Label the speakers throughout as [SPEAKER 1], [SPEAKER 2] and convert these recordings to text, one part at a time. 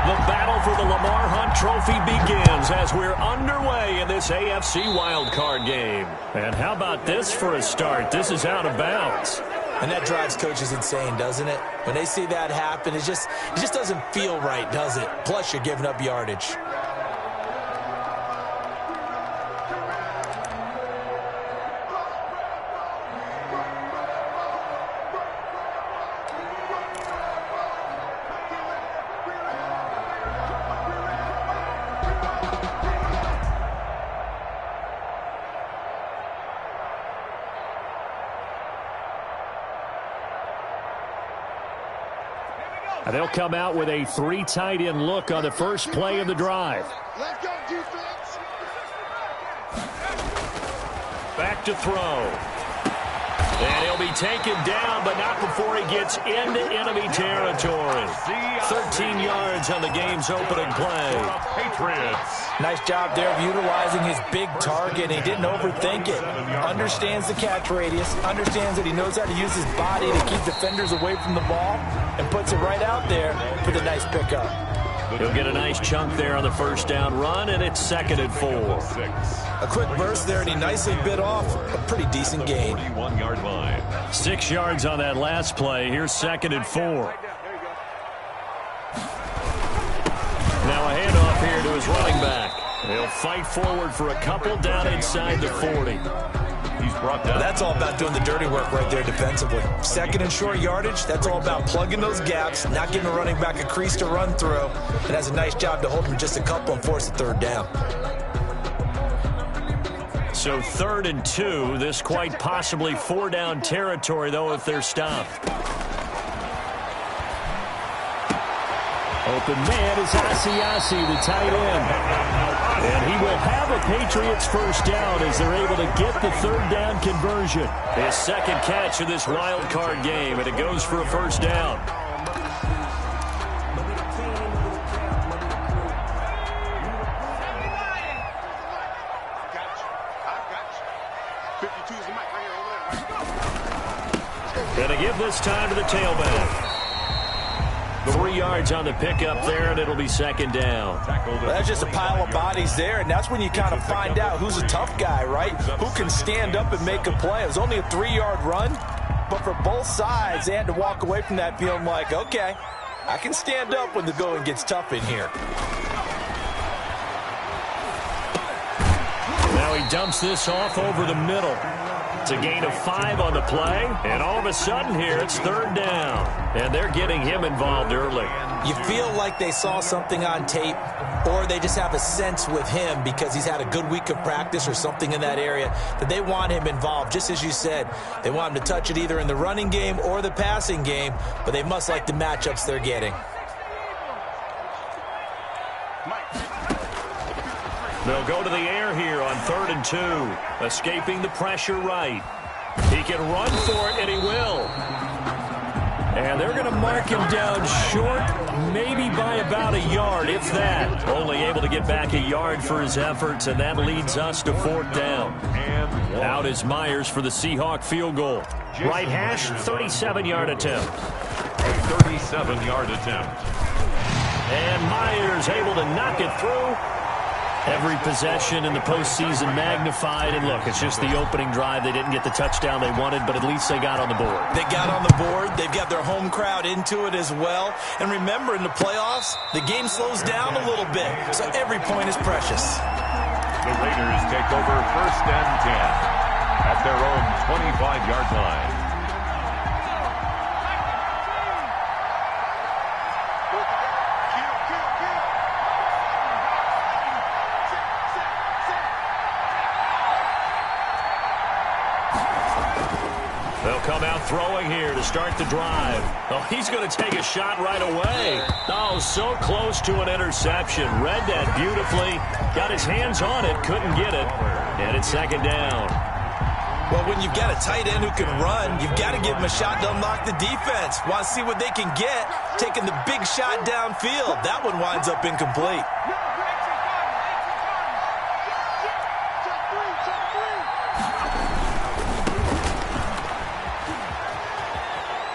[SPEAKER 1] The battle for the Lamar Hunt Trophy begins as we're underway in this AFC wildcard game. And how about this for a start? This is out of bounds.
[SPEAKER 2] And that drives coaches insane, doesn't it? When they see that happen, it just doesn't feel right, does it? Plus, you're giving up yardage.
[SPEAKER 1] They'll come out with a 3 tight end look on the first play of the drive.
[SPEAKER 3] Let's go, defense.
[SPEAKER 1] Back to throw. And he'll be taken down, but not before he gets into enemy territory. 13 yards on the game's opening play.
[SPEAKER 4] Patriots.
[SPEAKER 2] Nice job there of utilizing his big target. He didn't overthink it. Understands the catch radius. Understands that he knows how to use his body to keep defenders away from the ball. And puts it right out there for the nice pickup.
[SPEAKER 1] He'll get a nice chunk there on the first down run, and it's 2nd and 4.
[SPEAKER 2] A quick burst there, and he nicely bit off a pretty decent gain.
[SPEAKER 4] 41-yard line.
[SPEAKER 1] 6 yards on that last play. Here's 2nd and 4. Now a handoff here to his running back. He'll fight forward for a couple down inside the 40.
[SPEAKER 4] He's brought down.
[SPEAKER 2] That's all about doing the dirty work right there defensively. 2nd and short yardage, that's all about plugging those gaps, not giving a running back a crease to run through. It has a nice job to hold him just a couple and force a 3rd down.
[SPEAKER 1] So 3rd and 2, this quite possibly 4-down territory, though, if they're stopped. Open man is Asiasi, the tight end. And he will have a Patriots first down as they're able to get the 3rd down conversion. His 2nd catch of this wild card game, and it goes for a first down. Going to give this time to the tailback. 3 yards on the pickup there, and it'll be 2nd down.
[SPEAKER 2] Well, that's just a pile of bodies there, and that's when you kind of find out who's a tough guy, right? Who can stand up and make a play. It was only a 3-yard run, but for both sides, they had to walk away from that feeling like, okay, I can stand up when the going gets tough in here.
[SPEAKER 1] Now he dumps this off over the middle. It's a gain of 5 on the play, and all of a sudden here it's 3rd down. And they're getting him involved early.
[SPEAKER 2] You feel like they saw something on tape, or they just have a sense with him because he's had a good week of practice or something in that area that they want him involved. Just as you said, they want him to touch it either in the running game or the passing game, but they must like the matchups they're getting.
[SPEAKER 1] They'll go to the air here on 3rd and 2. Escaping the pressure right. He can run for it, and he will. And they're going to mark him down short, maybe by about a yard, if that. Only able to get back a yard for his efforts, and that leads us to 4th down. Out is Myers for the Seahawk field goal. Right hash, 37-yard attempt.
[SPEAKER 4] A 37-yard attempt.
[SPEAKER 1] And Myers able to knock it through. Every possession in the postseason magnified. And look, it's just the opening drive. They didn't get the touchdown they wanted, but at least they got on the board.
[SPEAKER 2] They got on the board. They've got their home crowd into it as well. And remember, in the playoffs, the game slows down a little bit, so every point is precious.
[SPEAKER 4] The Raiders take over 1st and 10 at their own 25-yard line.
[SPEAKER 1] They'll come out throwing here to start the drive. Oh, he's going to take a shot right away. Oh, so close to an interception. Read that beautifully. Got his hands on it, couldn't get it. And it's 2nd down.
[SPEAKER 2] Well, when you've got a tight end who can run, you've got to give him a shot to unlock the defense. Want to see what they can get, taking the big shot downfield. That one winds up incomplete.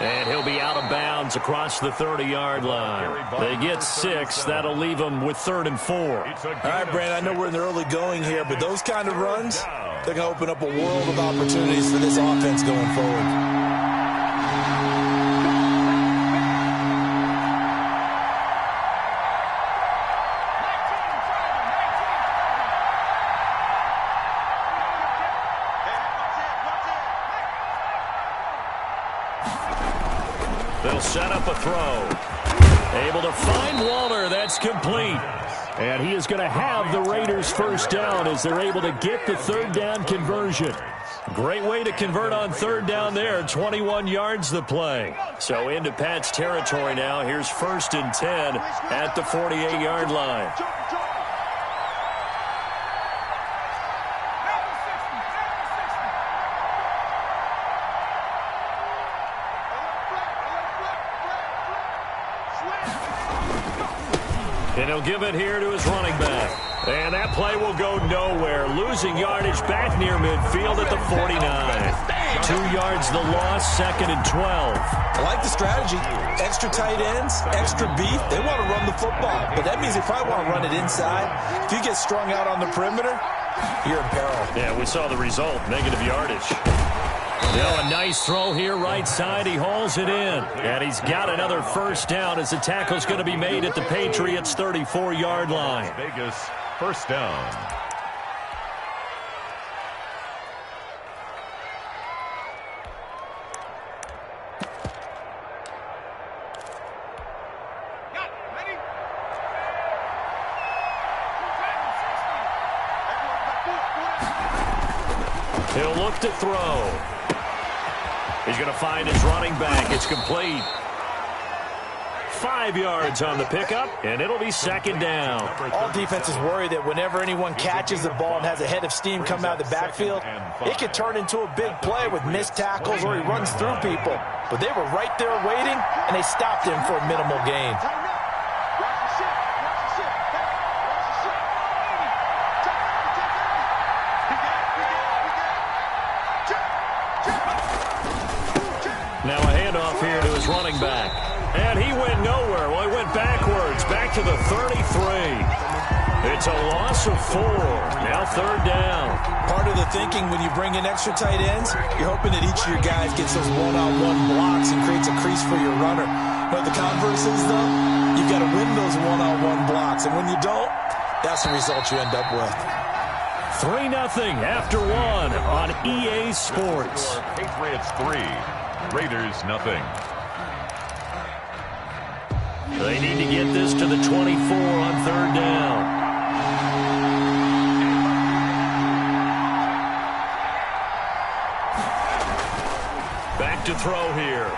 [SPEAKER 1] And he'll be out of bounds across the 30-yard line. They get 6. That'll leave them with 3rd and 4.
[SPEAKER 2] All right, Brandon, I know we're in the early going here, but those kind of runs, they're going to open up a world of opportunities for this offense going forward.
[SPEAKER 1] They'll set up a throw. Able to find Walter. That's complete. And he is going to have the Raiders first down as they're able to get the 3rd down conversion. Great way to convert on 3rd down there. 21 yards the play. So into Pat's territory now. Here's 1st and 10 at the 48-yard line. And he'll give it here to his running back. And that play will go nowhere. Losing yardage back near midfield at the 49. 2 yards the loss, 2nd and 12.
[SPEAKER 2] I like the strategy. Extra tight ends, extra beef. They want to run the football, but that means they probably want to run it inside. If you get strung out on the perimeter, you're in peril.
[SPEAKER 1] Yeah, we saw the result, negative yardage. Now a nice throw here, right side. He hauls it in. And he's got another first down as the tackle's going to be made at the Patriots' 34-yard line.
[SPEAKER 4] Vegas, first down.
[SPEAKER 1] He'll look to throw. He's going to find his running back. It's complete. 5 yards on the pickup, and it'll be 2nd down.
[SPEAKER 2] All defenses worry that whenever anyone catches the ball and has a head of steam come out of the backfield, it could turn into a big play with missed tackles or he runs through people. But they were right there waiting, and they stopped him for a minimal gain.
[SPEAKER 1] Now a handoff here to his running back. And he went nowhere. Well, he went backwards, back to the 33. It's a loss of 4. Now 3rd down.
[SPEAKER 2] Part of the thinking when you bring in extra tight ends, you're hoping that each of your guys gets those one-on-one blocks and creates a crease for your runner. But the converse is, though, you've got to win those one-on-one blocks. And when you don't, that's the result you end up with.
[SPEAKER 1] 3-0 after 1 on EA Sports.
[SPEAKER 4] Patriots 3, Raiders nothing.
[SPEAKER 1] They need to get this to the 24 on 3rd down. Back to throw here.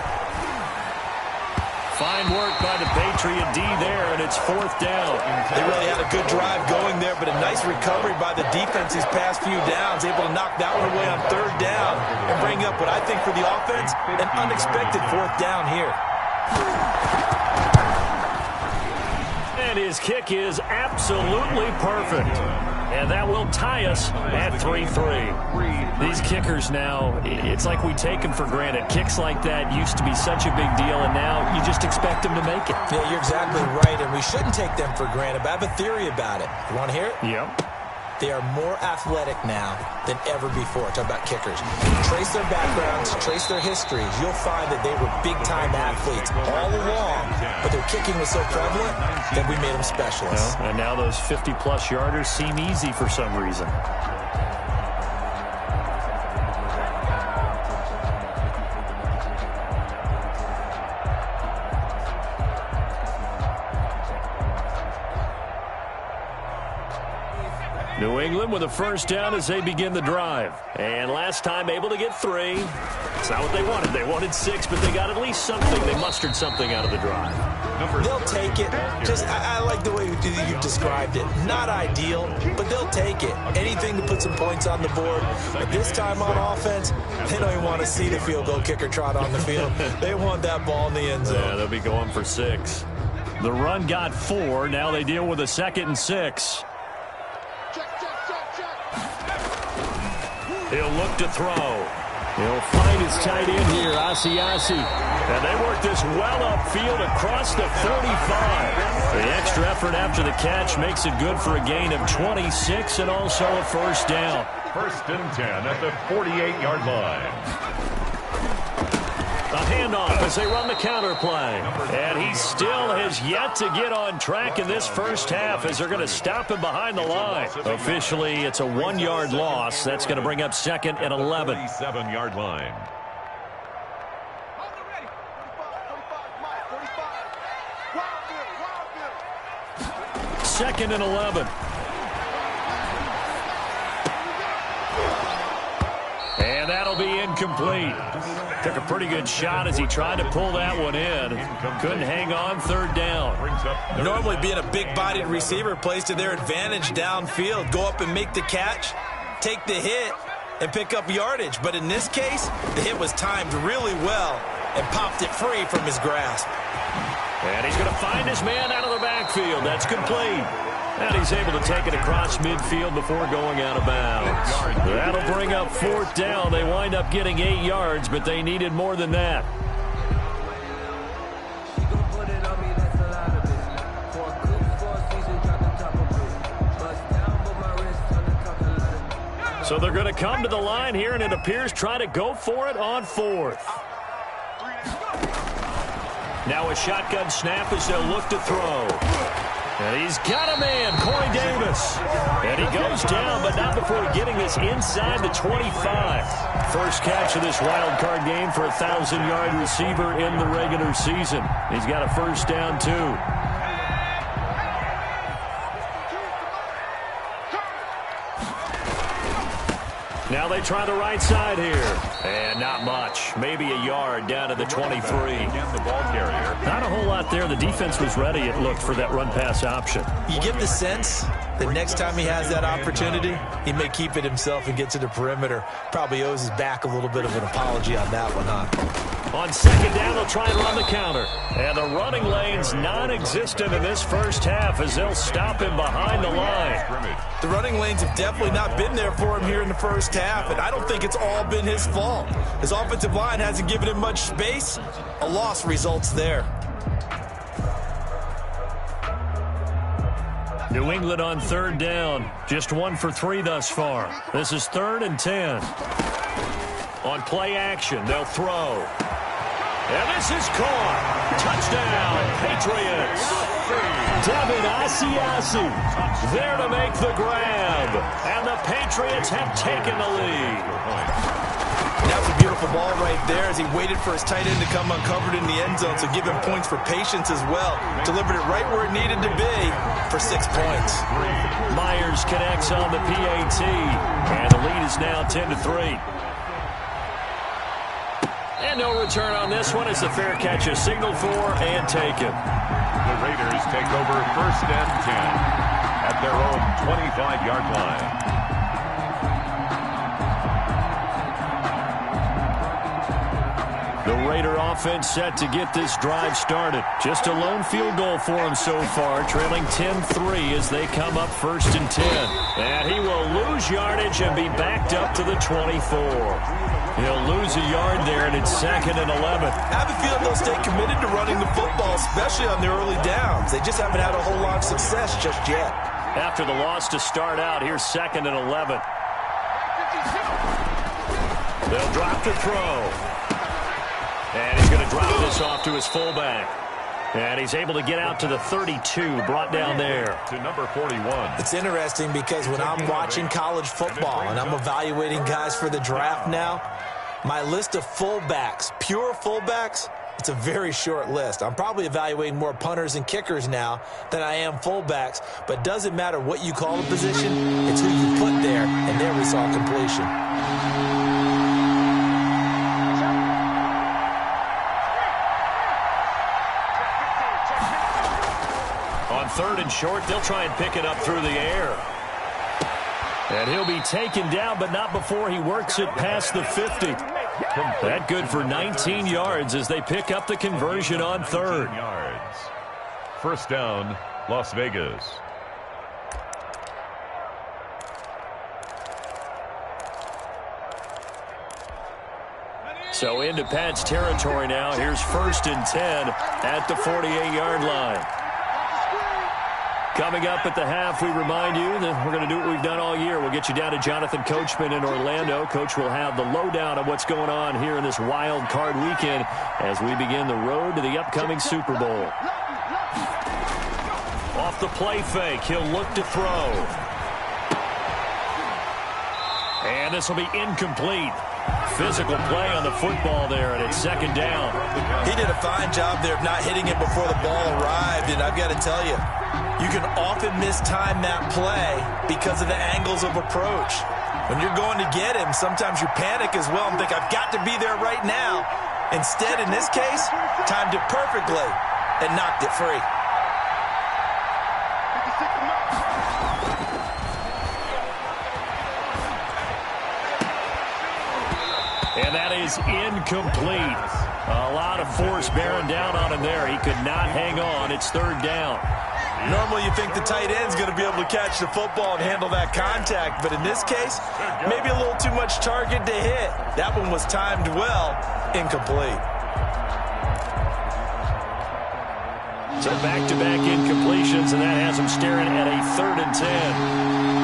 [SPEAKER 1] Fine work by the Patriot D there, and it's 4th down.
[SPEAKER 2] They really had a good drive going there, but a nice recovery by the defense these past few downs, able to knock that one away on 3rd down and bring up what I think for the offense, an unexpected 4th down here.
[SPEAKER 1] And his kick is absolutely perfect. And that will tie us at 3-3. These kickers now, it's like we take them for granted. Kicks like that used to be such a big deal, and now you just expect them to make it.
[SPEAKER 2] Yeah, you're exactly right, and we shouldn't take them for granted, but I have a theory about it. You want to hear it?
[SPEAKER 1] Yep.
[SPEAKER 2] They are more athletic now than ever before. Talk about kickers. Trace their backgrounds, trace their histories. You'll find that they were big-time athletes all along, but their kicking was so prevalent that we made them specialists.
[SPEAKER 1] Well, and now those 50-plus yarders seem easy for some reason. New England with a first down as they begin the drive. And last time able to get 3. It's not what they wanted. They wanted 6, but they got at least something. They mustered something out of the drive.
[SPEAKER 2] They'll take it. I like the way you described it. Not ideal, but they'll take it. Anything to put some points on the board. But this time on offense, they don't even want to see the field goal kicker trot on the field. They want that ball in the end zone.
[SPEAKER 1] Yeah, they'll be going for 6. The run got 4. Now they deal with a 2nd and 6. He'll look to throw. He'll find his tight end here, Asiasi. And they work this well upfield across the 45. The extra effort after the catch makes it good for a gain of 26 and also a first down.
[SPEAKER 4] First and 10 at the 48-yard line.
[SPEAKER 1] A handoff as they run the counter play. And he still has yet to get on track in this first half as they're going to stop him behind the line. Officially, it's a 1-yard loss. That's going to bring up second and 11.
[SPEAKER 4] 37-yard line.
[SPEAKER 1] Second and 11. And that'll be incomplete. Took a pretty good shot as he tried to pull that one in. Couldn't hang on third down.
[SPEAKER 2] Normally being a big-bodied receiver plays to their advantage downfield. Go up and make the catch, take the hit, and pick up yardage. But in this case, the hit was timed really well and popped it free from his grasp.
[SPEAKER 1] And he's going to find his man out of the backfield. That's complete. And he's able to take it across midfield before going out of bounds. That'll bring up fourth down. They wind up getting 8 yards, but they needed more than that. So they're going to come to the line here, and it appears try to go for it on fourth. Now a shotgun snap as they'll look to throw. And he's got a man, Corey Davis. And he goes down, but not before getting this inside the 25. First catch of this wild card game for a 1,000-yard receiver in the regular season. He's got a first down, too. Now they try the right side here. And not much. Maybe a yard down to the 23.
[SPEAKER 4] The ball carrier.
[SPEAKER 1] Not a whole lot there. The defense was ready, it looked, for that run-pass option.
[SPEAKER 2] You get the sense that next time he has that opportunity, he may keep it himself and get to the perimeter. Probably owes his back a little bit of an apology on that one, huh?
[SPEAKER 1] On second down, they'll try and run the counter. And the running lane's non-existent in this first half as they'll stop him behind the line.
[SPEAKER 2] The running lanes have definitely not been there for him here in the first half, and I don't think it's all been his fault. His offensive line hasn't given him much space. A loss results there.
[SPEAKER 1] New England on third down. Just 1 for 3 thus far. This is 3rd and 10. On play action, they'll throw. And this is caught. Touchdown, Patriots. Devin Asiasi there to make the grab. And the Patriots have taken the lead.
[SPEAKER 2] That was a beautiful ball right there as he waited for his tight end to come uncovered in the end zone, so give him points for patience as well. Delivered it right where it needed to be for 6 points.
[SPEAKER 1] Myers connects on the PAT, and the lead is now 10-3. And no return on this one as the fair catch is signaled for and taken.
[SPEAKER 4] The Raiders take over first and 10 at their own 25-yard line.
[SPEAKER 1] The Raider offense set to get this drive started. Just a lone field goal for him so far, trailing 10-3 as they come up first and 10. And he will lose yardage and be backed up to the 24. He'll lose a yard there, and it's 2nd and 11.
[SPEAKER 2] I have a feeling they'll stay committed to running the football, especially on their early downs. They just haven't had a whole lot of success just yet.
[SPEAKER 1] After the loss to start out, here's 2nd and 11. They'll drop to throw. And he's going to drop this off to his fullback. And he's able to get out to the 32, brought down there.
[SPEAKER 4] To number 41.
[SPEAKER 2] It's interesting because when I'm watching college football and I'm evaluating guys for the draft now, my list of fullbacks, pure fullbacks, it's a very short list. I'm probably evaluating more punters and kickers now than I am fullbacks. But it doesn't matter what you call the position, it's who you put there. And there we saw completion.
[SPEAKER 1] On 3rd and short, they'll try and pick it up through the air. And he'll be taken down, but not before he works it past the 50. That good for 19 yards as they pick up the conversion on 3rd.
[SPEAKER 4] Yards. First down, Las Vegas.
[SPEAKER 1] So into Pat's territory now. Here's 1st and 10 at the 48-yard line. Coming up at the half, we remind you that we're going to do what we've done all year. We'll get you down to Jonathan Coachman in Orlando. Coach will have the lowdown of what's going on here in this wild card weekend as we begin the road to the upcoming Super Bowl. Off the play fake, he'll look to throw. And this will be incomplete. Physical play on the football there, and it's 2nd down.
[SPEAKER 2] He did a fine job there of not hitting it before the ball arrived, and I've got to tell you, you can often mistime that play because of the angles of approach. When you're going to get him, sometimes you panic as well and think, I've got to be there right now. Instead, in this case, timed it perfectly and knocked it free.
[SPEAKER 1] And that is incomplete. A lot of force bearing down on him there. He could not hang on. It's 3rd down.
[SPEAKER 2] Normally you think the tight end's going to be able to catch the football and handle that contact, but in this case, maybe a little too much target to hit. That one was timed well, incomplete.
[SPEAKER 1] So back-to-back incompletions, and that has him staring at a 3rd and 10.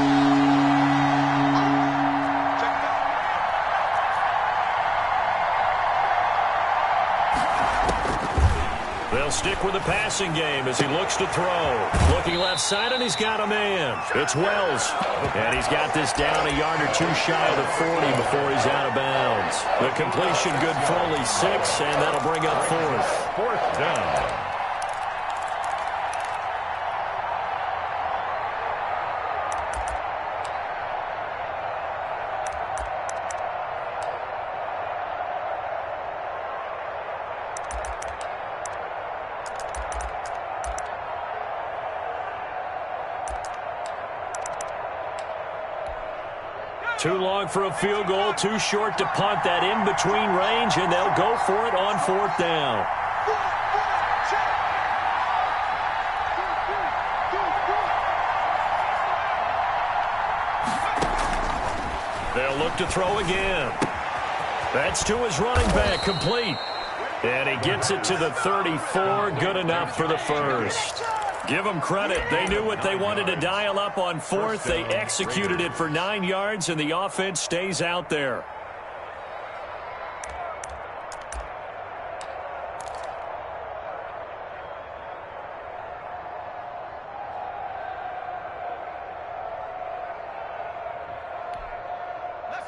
[SPEAKER 1] They'll stick with the passing game as he looks to throw. Looking left side, and he's got a man. It's Wells. And he's got this down a yard or two shy of the 40 before he's out of bounds. The completion good for only 6, and that'll bring up 4th.
[SPEAKER 4] 4th down.
[SPEAKER 1] Too long for a field goal, too short to punt that in between range, and they'll go for it on 4th down. They'll look to throw again. That's to his running back, complete. And he gets it to the 34, good enough for the 1st. Give them credit. They knew what they wanted to dial up on 4th. They executed it for 9 yards, and the offense stays out there.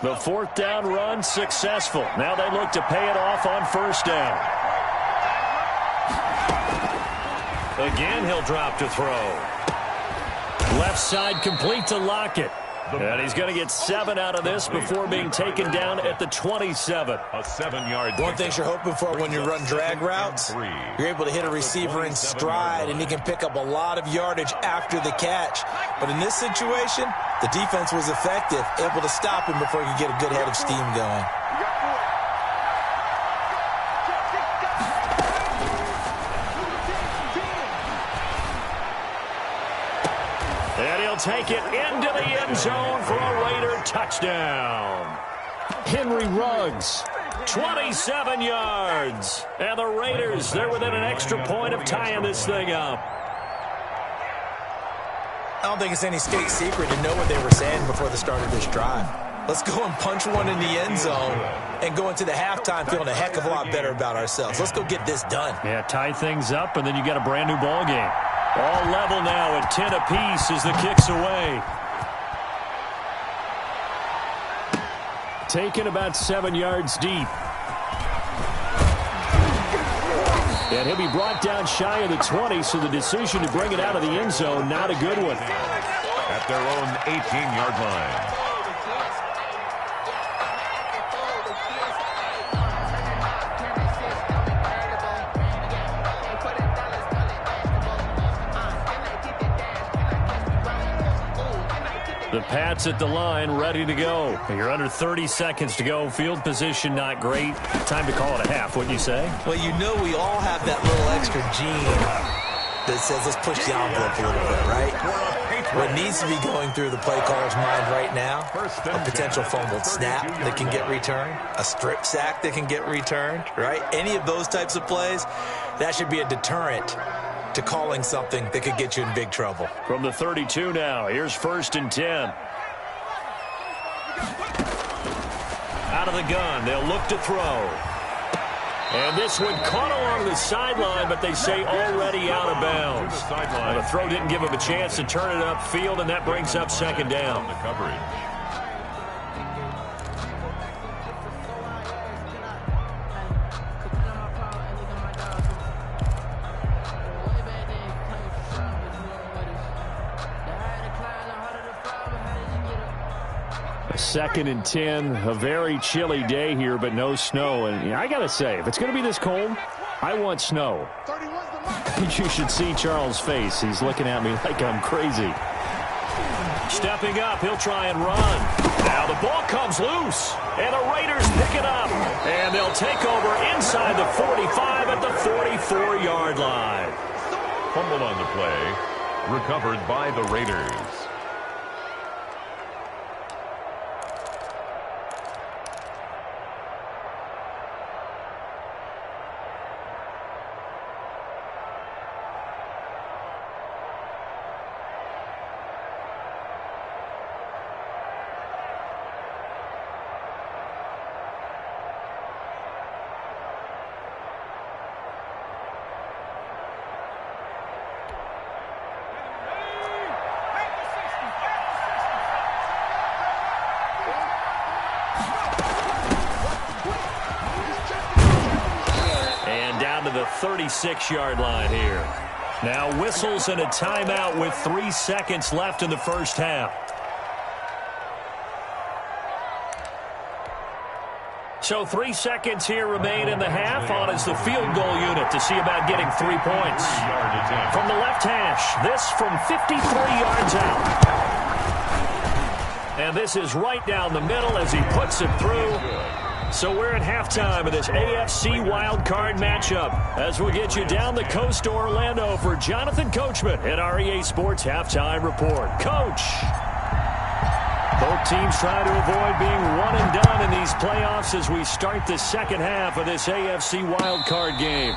[SPEAKER 1] The 4th down run successful. Now they look to pay it off on 1st down. Again, he'll drop to throw. Left side complete to Lockett. And he's going to get 7 out of this before being taken down at the 27.
[SPEAKER 4] A 7-yard.
[SPEAKER 2] One thing you're hoping for when you run drag routes, you're able to hit a receiver in stride, and he can pick up a lot of yardage after the catch. But in this situation, the defense was effective, able to stop him before he could get a good head of steam going.
[SPEAKER 1] Take it into the end zone for a Raider touchdown. Henry Ruggs, 27 yards. And the Raiders, they're within an extra point of tying this thing up.
[SPEAKER 2] I don't think it's any state secret to know what they were saying before the start of this drive. Let's go and punch one in the end zone and go into the halftime feeling a heck of a lot better about ourselves. Let's go get this done.
[SPEAKER 1] Yeah, tie things up, and then you got a brand new ball game. All level now at 10 apiece as the kick's away. Taken about 7 yards deep. And he'll be brought down shy of the 20, so the decision to bring it out of the end zone, not a good one.
[SPEAKER 4] At their own 18-yard line.
[SPEAKER 1] The Pats at the line, ready to go. You're under 30 seconds to go. Field position not great. Time to call it a half, wouldn't you say?
[SPEAKER 2] Well, you know we all have that little extra gene. that says let's push the envelope a little bit, right? What needs to be going through the play caller's mind right now, a potential fumbled snap that can get returned, a strip sack that can get returned, right? Any of those types of plays, that should be a deterrent to calling something that could get you in big trouble.
[SPEAKER 1] From the 32 now, here's 1st and 10. Out of the gun, they'll look to throw. And this one caught along the sideline, but they say already out of bounds. And the throw didn't give him a chance to turn it upfield, and that brings up 2nd down.
[SPEAKER 4] The coverage.
[SPEAKER 1] Second and 10, a very chilly day here, but no snow. And I got to say, if it's going to be this cold, I want snow. You should see Charles' face. He's looking at me like I'm crazy. Stepping up, he'll try and run. Now the ball comes loose, and the Raiders pick it up. And they'll take over inside the 45 at the 44-yard line.
[SPEAKER 4] Fumbled on the play, recovered by the Raiders.
[SPEAKER 1] To the 36-yard line here. Now whistles and a timeout with 3 seconds left in the first half. So 3 seconds here remain in the half. On is the field goal unit to see about getting 3 points. From the left hash, this from 53 yards out. And this is right down the middle as he puts it through. So we're at halftime of this AFC wildcard matchup as we get you down the coast to Orlando for Jonathan Coachman at our EA Sports Halftime Report. Coach, both teams trying to avoid being one and done in these playoffs as we start the second half of this AFC wildcard game.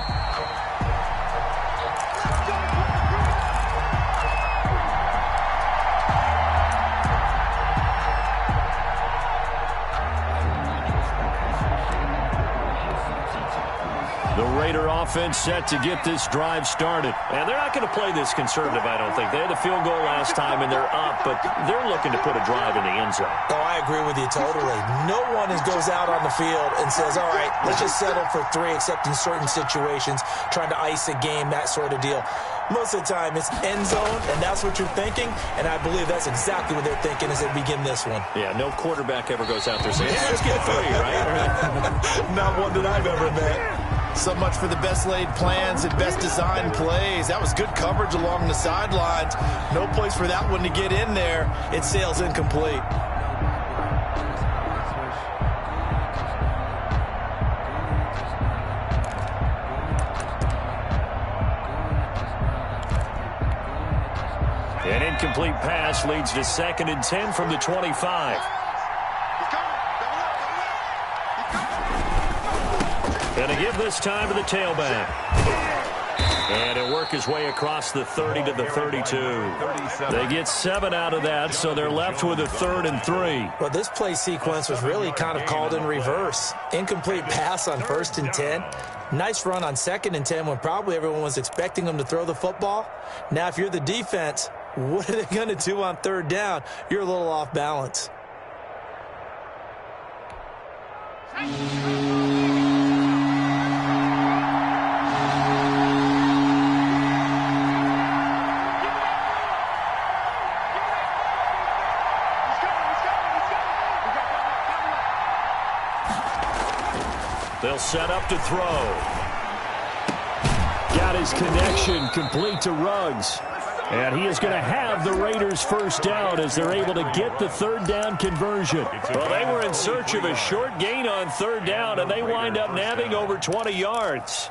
[SPEAKER 1] The Raider offense set to get this drive started. And they're not going to play this conservative, I don't think. They had a field goal last time, and they're up, but they're looking to put a drive in the end zone.
[SPEAKER 2] Oh, I agree with you totally. No one goes out on the field and says, all right, let's just settle for 3, except in certain situations, trying to ice a game, that sort of deal. Most of the time, it's end zone, and that's what you're thinking, and I believe that's exactly what they're thinking as they begin this one.
[SPEAKER 1] Yeah, no quarterback ever goes out there saying, hey, let's get 3, right?
[SPEAKER 2] Not one that I've ever met. So much for the best laid plans and best designed plays. That was good coverage along the sidelines. No place for that one to get in there. It sails incomplete.
[SPEAKER 1] An incomplete pass leads to 2nd and 10 from the 25. And to give this time to the tailback. And he'll work his way across the 30 to the 32. They get 7 out of that, so they're left with a 3rd and 3.
[SPEAKER 2] Well, this play sequence was really kind of called in reverse. Incomplete pass on 1st and 10. Nice run on 2nd and 10 when probably everyone was expecting them to throw the football. Now, if you're the defense, what are they going to do on 3rd down? You're a little off balance.
[SPEAKER 1] They'll set up to throw. Got his connection complete to Ruggs. And he is going to have the Raiders' first down as they're able to get the 3rd down conversion. Well, they were in search of a short gain on 3rd down, and they wind up nabbing over 20 yards.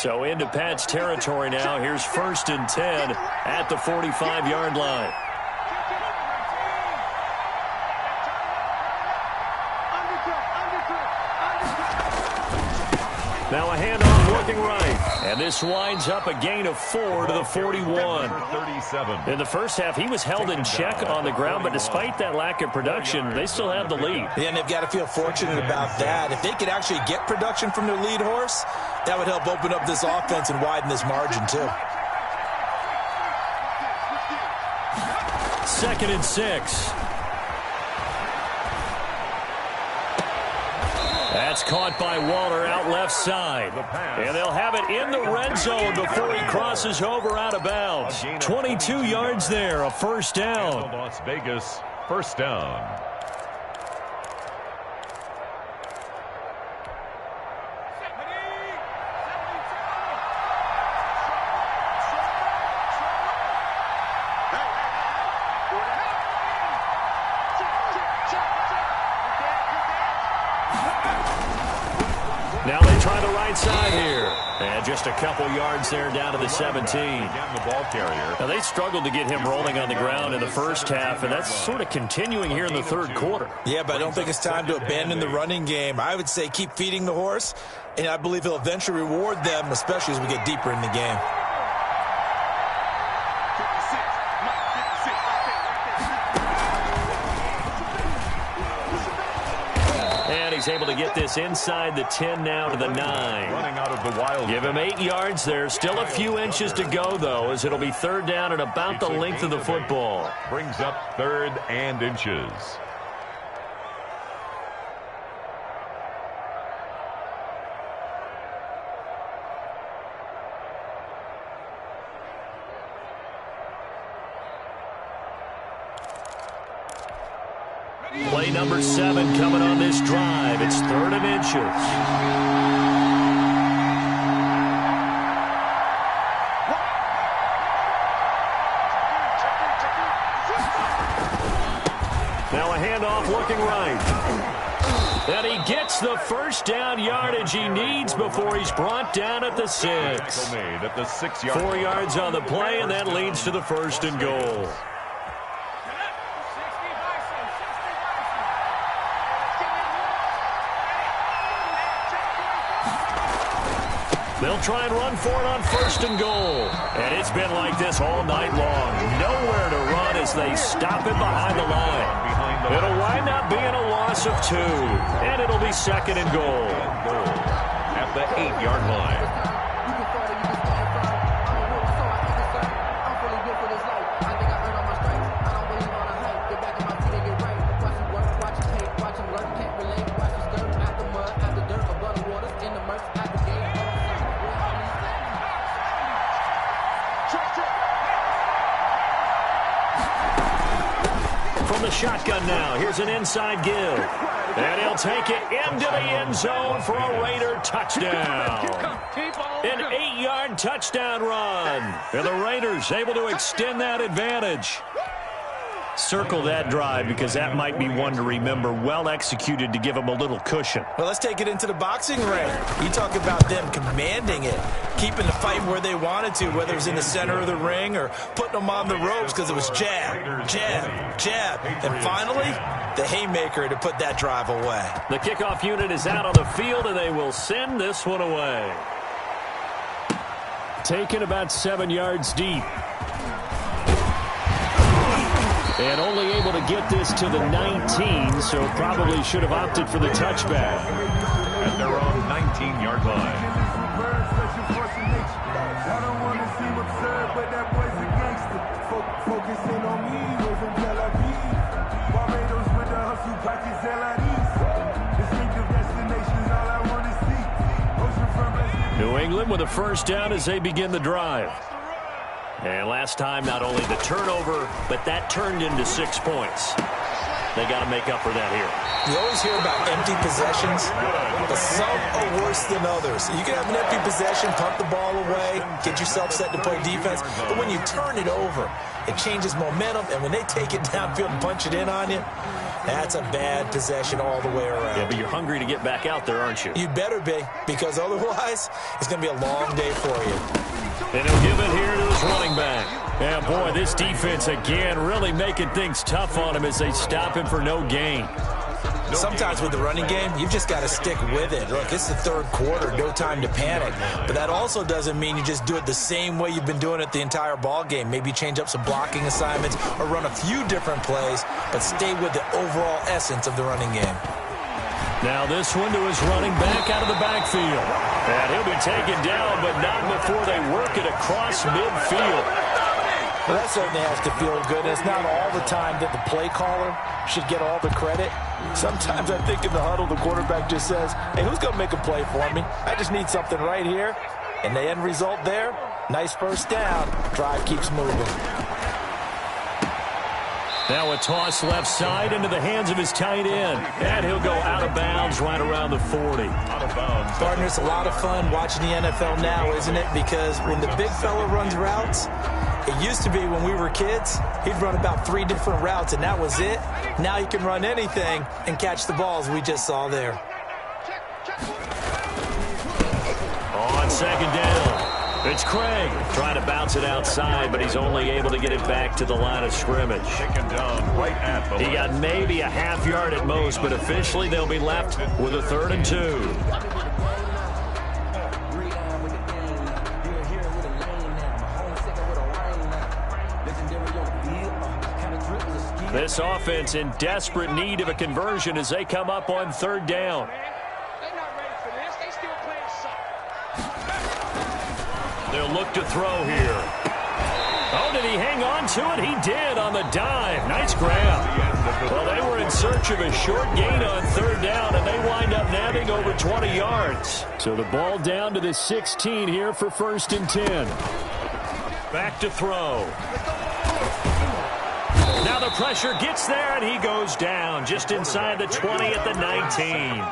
[SPEAKER 1] So into Pat's territory now. Here's 1st and 10 at the 45-yard line. Now a handoff looking right. And this winds up a gain of 4 to the 41.
[SPEAKER 4] 37.
[SPEAKER 1] In the first half, he was held in check on the ground, but despite that lack of production, they still have the lead.
[SPEAKER 2] Yeah, and they've got to feel fortunate about that. If they could actually get production from their lead horse, that would help open up this offense and widen this margin, too.
[SPEAKER 1] 2nd and 6. That's caught by Waller out left side. And they'll have it in the red zone before he crosses over out of bounds. 22 yards there, a first down.
[SPEAKER 4] Las Vegas, first down.
[SPEAKER 1] Now they try the right side here. And just a couple yards there down to the 17. Now they struggled to get him rolling on the ground in the first half, and that's sort of continuing here in the third quarter.
[SPEAKER 2] Yeah, but I don't think it's time to abandon the running game. I would say keep feeding the horse, and I believe he'll eventually reward them, especially as we get deeper in the game.
[SPEAKER 1] He's able to get this inside the 10 now to the 9.
[SPEAKER 4] Running out of the wild.
[SPEAKER 1] Give him 8 yards there. Still a few inches to go, though, as it'll be third down and about the length of the football.
[SPEAKER 4] Brings up 3rd and inches.
[SPEAKER 1] Play number 7 coming on this drive. It's 3rd and inches. Now a handoff looking right. And he gets the first down yardage he needs before he's brought down at the 6. 4 yards on the play, and that leads to the 1st and goal. They'll try and run for it on 1st and goal. And it's been like this all night long. Nowhere to run as they stop it behind the line. It'll wind up being a loss of 2. And it'll be 2nd and goal.
[SPEAKER 4] At the 8-yard line.
[SPEAKER 1] Shotgun now. Here's an inside give. And he'll take it into the end zone for a Raider touchdown. An 8-yard touchdown run. And the Raiders able to extend that advantage. Circle that drive because that might be one to remember. Well executed to give them a little cushion.
[SPEAKER 2] Well, let's take it into the boxing ring. You talk about them commanding it, keeping the fight where they wanted to, whether it was in the center of the ring or putting them on the ropes because it was jab, jab, jab. And finally, the haymaker to put that drive away.
[SPEAKER 1] The kickoff unit is out on the field, and they will send this one away. Taken about 7 yards deep. And only able to get this to the 19, so probably should have opted for the touchback.
[SPEAKER 4] At their own 19-yard line.
[SPEAKER 1] New England with a first down as they begin the drive. And last time, not only the turnover, but that turned into 6 points. They got to make up for that here.
[SPEAKER 2] You always hear about empty possessions, but some are worse than others. You can have an empty possession, punt the ball away, get yourself set to play defense, but when you turn it over, it changes momentum, and when they take it downfield and punch it in on you, That's a bad possession all the way around.
[SPEAKER 1] Yeah, but you're hungry to get back out there, aren't you?
[SPEAKER 2] You better be, because otherwise it's going to be a long day for you.
[SPEAKER 1] And he'll give it here to his running back. Yeah, boy, this defense again really making things tough on him as they stop him for no gain.
[SPEAKER 2] Sometimes with the running game, you've just got to stick with it. Look, it's the third quarter, no time to panic. But that also doesn't mean you just do it the same way you've been doing it the entire ball game. Maybe change up some blocking assignments or run a few different plays, but stay with the overall essence of the running game.
[SPEAKER 1] Now this one to his running back out of the backfield. And he'll be taken down, but not before they work it across midfield.
[SPEAKER 2] Well, that certainly has to feel good. It's not all the time that the play caller should get all the credit. Sometimes I think in the huddle, the quarterback just says, hey, who's going to make a play for me? I just need something right here. And the end result there, nice first down. Drive keeps moving.
[SPEAKER 1] Now a toss left side into the hands of his tight end. And he'll go out of bounds right around the 40.
[SPEAKER 4] Out of bounds.
[SPEAKER 2] Partner, it's a lot of fun watching the NFL now, isn't it? Because when the big fella runs routes, it used to be when we were kids, he'd run about 3 different routes, and that was it. Now he can run anything and catch the balls we just saw there.
[SPEAKER 1] On second down, it's Craig trying to bounce it outside, but he's only able to get it back to the line of scrimmage.
[SPEAKER 4] Taken down right at the
[SPEAKER 1] He got maybe a half yard at most, but officially they'll be left with a 3rd and 2. This offense in desperate need of a conversion as they come up on 3rd down.
[SPEAKER 3] They're not ready for this. They still playing soft.
[SPEAKER 1] They'll look to throw here. Oh, did he hang on to it? He did on the dive. Nice grab. Well, they were in search of a short gain on 3rd down, and they wind up nabbing over 20 yards. So the ball down to the 16 here for 1st and 10. Back to throw. Now the pressure gets there, and he goes down just inside the 20 at the 19.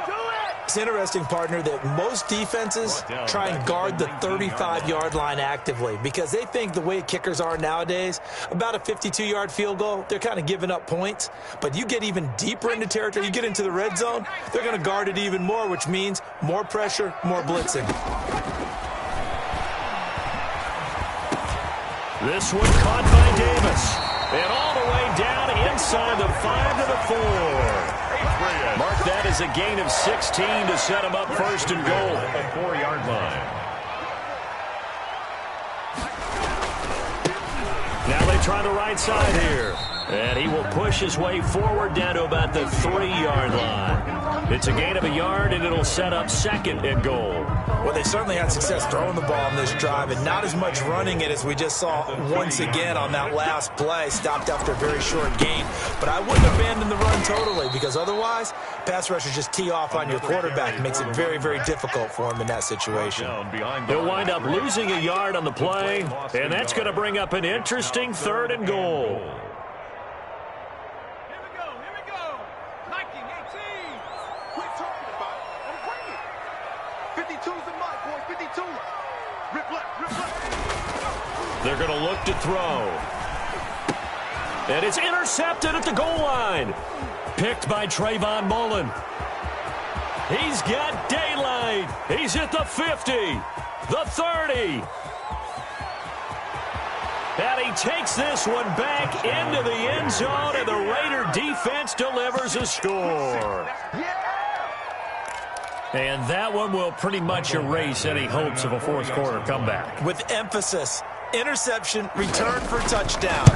[SPEAKER 2] It's interesting, partner, that most defenses try and guard the 35-yard line actively because they think the way kickers are nowadays, about a 52-yard field goal, they're kind of giving up points. But you get even deeper into territory, you get into the red zone, they're going to guard it even more, which means more pressure, more blitzing.
[SPEAKER 1] This one caught by Davis. And all the way down inside the 5 to the 4. Mark that as a gain of 16 to set him up 1st and goal.
[SPEAKER 4] At the 4-yard line.
[SPEAKER 1] Now they try the right side here. And he will push his way forward down to about the 3-yard line. It's a gain of a yard, and it'll set up 2nd and goal.
[SPEAKER 2] Well, they certainly had success throwing the ball on this drive and not as much running it as we just saw once again on that last play. Stopped after a very short gain. But I wouldn't abandon the run totally because otherwise, pass rushers just tee off on your quarterback. It makes it very, very difficult for him in that situation.
[SPEAKER 1] He'll wind up losing a yard on the play, and that's going to bring up an interesting 3rd and goal. They're going to look to throw. And it's intercepted at the goal line. Picked by Trayvon Mullen. He's got daylight. He's at the 50, the 30. And he takes this one back into the end zone, and the Raider defense delivers a score. And that one will pretty much erase any hopes of a 4th quarter comeback.
[SPEAKER 2] With emphasis. Interception, return for touchdown.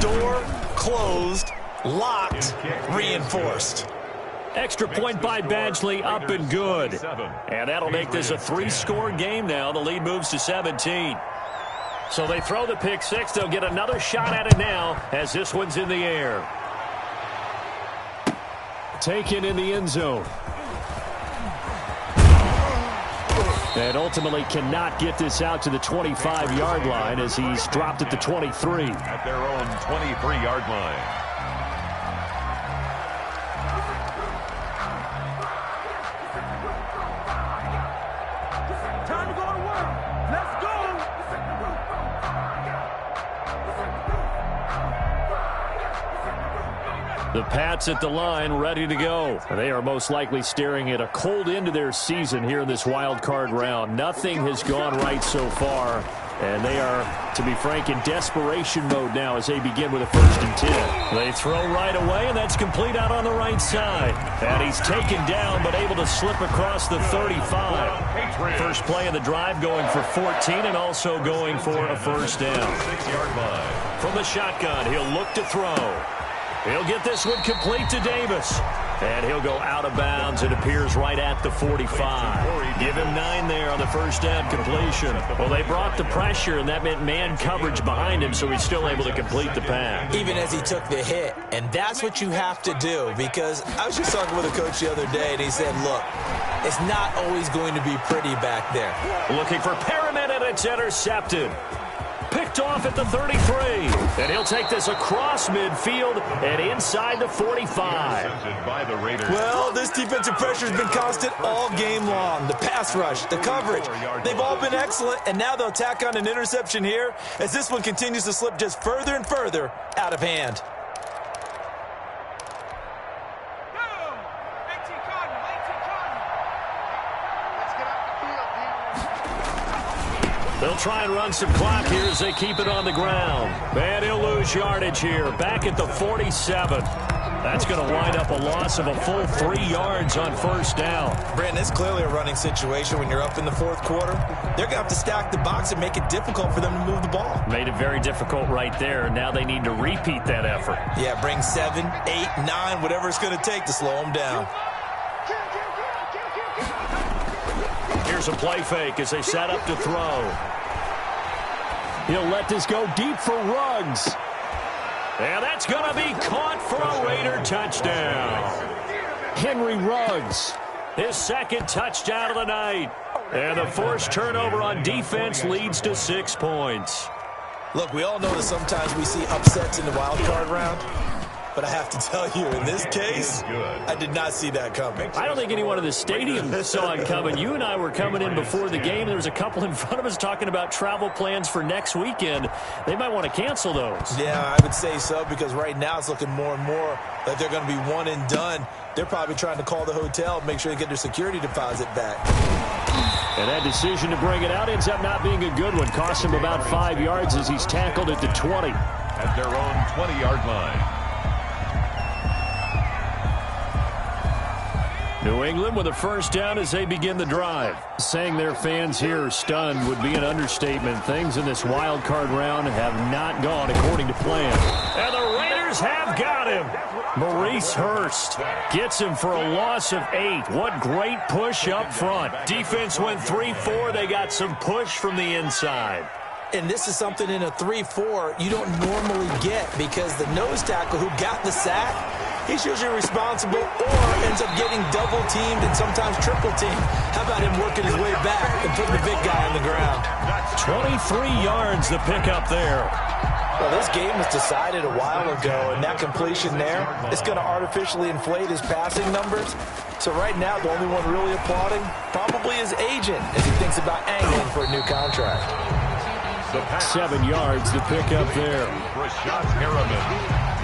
[SPEAKER 2] Door closed, locked, reinforced.
[SPEAKER 1] Extra point by Badgley, up and good. And that'll make this a 3-score game now. The lead moves to 17. So they throw the pick 6. They'll get another shot at it now as this one's in the air. Taken in the end zone. And ultimately cannot get this out to the 25-yard line as he's dropped at the 23.
[SPEAKER 4] At their own 23-yard line.
[SPEAKER 3] Time to go to work. Let's go.
[SPEAKER 1] The Pats at the line, ready to go. They are most likely staring at a cold end to their season here in this wild card round. Nothing has gone right so far, and they are, to be frank, in desperation mode now as they begin with a 1st and 10. They throw right away, and that's complete out on the right side. And he's taken down, but able to slip across the 35. First play of the drive going for 14 and also going for a 1st down.
[SPEAKER 4] 6-yard line.
[SPEAKER 1] From the shotgun, he'll look to throw. He'll get this one complete to Davis. And he'll go out of bounds. It appears right at the 45. Give him 9 there on the 1st down completion. Well, they brought the pressure, and that meant man coverage behind him, so he's still able to complete the pass.
[SPEAKER 2] Even as he took the hit. And that's what you have to do, because I was just talking with a coach the other day, and he said, look, it's not always going to be pretty back there.
[SPEAKER 1] Looking for Perriman, and it's intercepted. Picked off at the 33. And he'll take this across midfield and inside the 45.
[SPEAKER 4] By the Raiders.
[SPEAKER 2] Well, this defensive pressure has been constant all game long. The pass rush, the coverage, they've all been excellent, and now they'll tack on an interception here as this one continues to slip just further and further out of hand.
[SPEAKER 1] They'll try and run some clock here as they keep it on the ground. And he'll lose yardage here. Back at the 47. That's going to wind up a loss of a full 3 yards on 1st down.
[SPEAKER 2] Brandon, it's clearly a running situation when you're up in the 4th quarter. They're going to have to stack the box and make it difficult for them to move the ball.
[SPEAKER 1] Made it very difficult right there. Now they need to repeat that effort.
[SPEAKER 2] Yeah, bring 7, 8, 9, whatever it's going to take to slow them down.
[SPEAKER 1] Here's a play fake as they set up to throw. He'll let this go deep for Ruggs. And that's going to be caught for a Raider touchdown. Henry Ruggs, his 2nd touchdown of the night. And the forced turnover on defense leads to 6 points.
[SPEAKER 2] Look, we all know that sometimes we see upsets in the wild card round. But I have to tell you, in this case, I did not see that coming.
[SPEAKER 1] I don't think anyone in the stadium saw it coming. You and I were coming in before the game. There was a couple in front of us talking about travel plans for next weekend. They might want to cancel those.
[SPEAKER 2] Yeah, I would say so, because right now it's looking more and more like they're going to be one and done. They're probably trying to call the hotel and make sure they get their security deposit back.
[SPEAKER 1] And that decision to bring it out ends up not being a good one. Cost him about 5 yards as he's tackled at the 20.
[SPEAKER 4] At their own 20-yard line.
[SPEAKER 1] New England with a 1st down as they begin the drive. Saying their fans here are stunned would be an understatement. Things in this wild card round have not gone according to plan. And the Raiders have got him. Maurice Hurst gets him for a loss of 8. What great push up front. Defense went 3-4. They got some push from the inside.
[SPEAKER 2] And this is something in a 3-4 you don't normally get, because the nose tackle who got the sack, he's usually responsible or ends up getting double-teamed and sometimes triple-teamed. How about him working his way back and putting the big guy on the ground?
[SPEAKER 1] 23 yards the pickup there.
[SPEAKER 2] Well, this game was decided a while ago, and that completion there is going to artificially inflate his passing numbers. So right now, the only one really applauding probably his agent as he thinks about angling for a new contract.
[SPEAKER 1] 7 yards the pickup there.
[SPEAKER 4] Rashad Perriman.